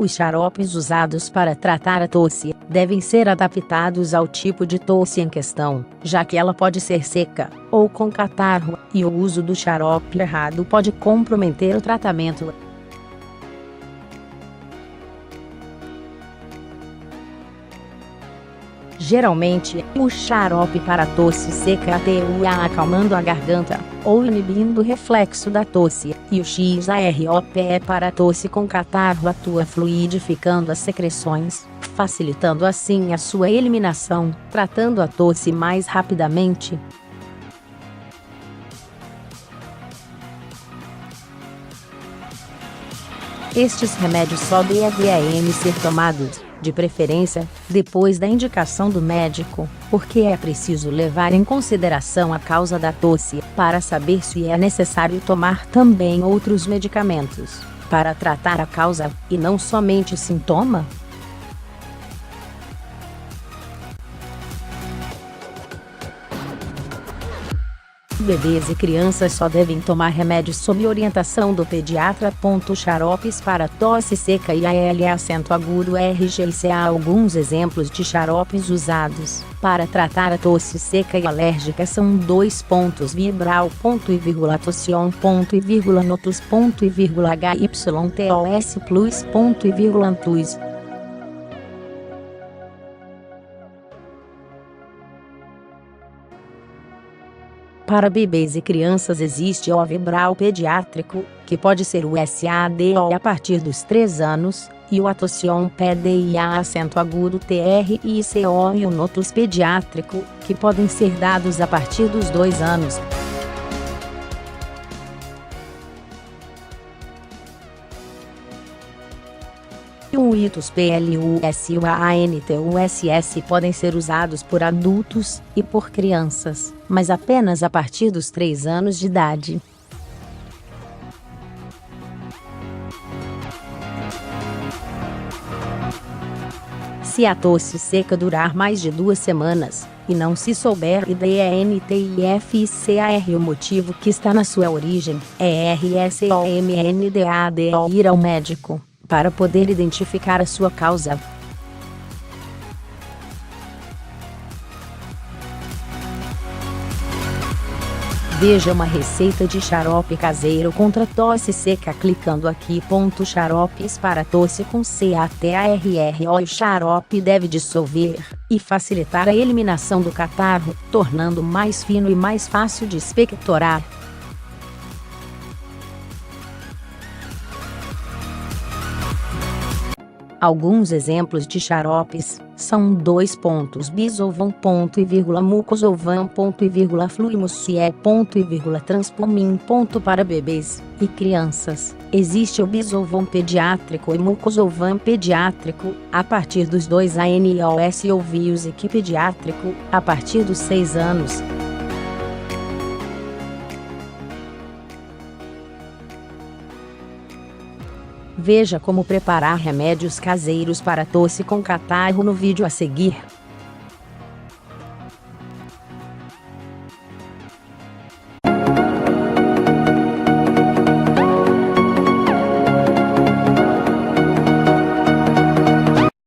Os xaropes usados para tratar a tosse devem ser adaptados ao tipo de tosse em questão, já que ela pode ser seca ou com catarro, e o uso do xarope errado pode comprometer o tratamento. Geralmente, o xarope para tosse seca atua acalmando a garganta, ou inibindo o reflexo da tosse, e o XAROP para tosse com catarro atua fluidificando as secreções, facilitando assim a sua eliminação, tratando a tosse mais rapidamente. Estes remédios só devem ser tomados, de preferência, depois da indicação do médico, porque é preciso levar em consideração a causa da tosse, para saber se é necessário tomar também outros medicamentos, para tratar a causa, e não somente o sintoma. Bebês e crianças só devem tomar remédios sob orientação do pediatra. Xaropes para tosse seca e acento agudo RGC. Há alguns exemplos de xaropes usados para tratar a tosse seca e alérgica são Vibral, Tosion, Notus, HYTOS Plus, Antus. Para bebês e crianças existe o Vibral pediátrico, que pode ser o SADO a partir dos 3 anos, e o Atosion PDIA acento agudo TRICO e o Notus pediátrico, que podem ser dados a partir dos 2 anos. O Itus PLUS e o ANTUSS podem ser usados por adultos e por crianças, mas apenas a partir dos 3 anos de idade. Se a tosse seca durar mais de 2 semanas, e não se souber IDENTIFCAR o motivo que está na sua origem, é RSOMNDADO ir ao médico, para poder identificar a sua causa. Veja uma receita de xarope caseiro contra tosse seca clicando aqui. Xaropes para tosse com CATARRO. O xarope deve dissolver e facilitar a eliminação do catarro, tornando mais fino e mais fácil de expectorar. Alguns exemplos de xaropes são Bisolvan, Mucosolvan, Fluimucie, Transpomin. Para bebês e crianças, existe o Bisolvan pediátrico e Mucosolvan pediátrico, a partir dos 2 anos, ou Viusic pediátrico, a partir dos 6 anos. Veja como preparar remédios caseiros para tosse com catarro no vídeo a seguir.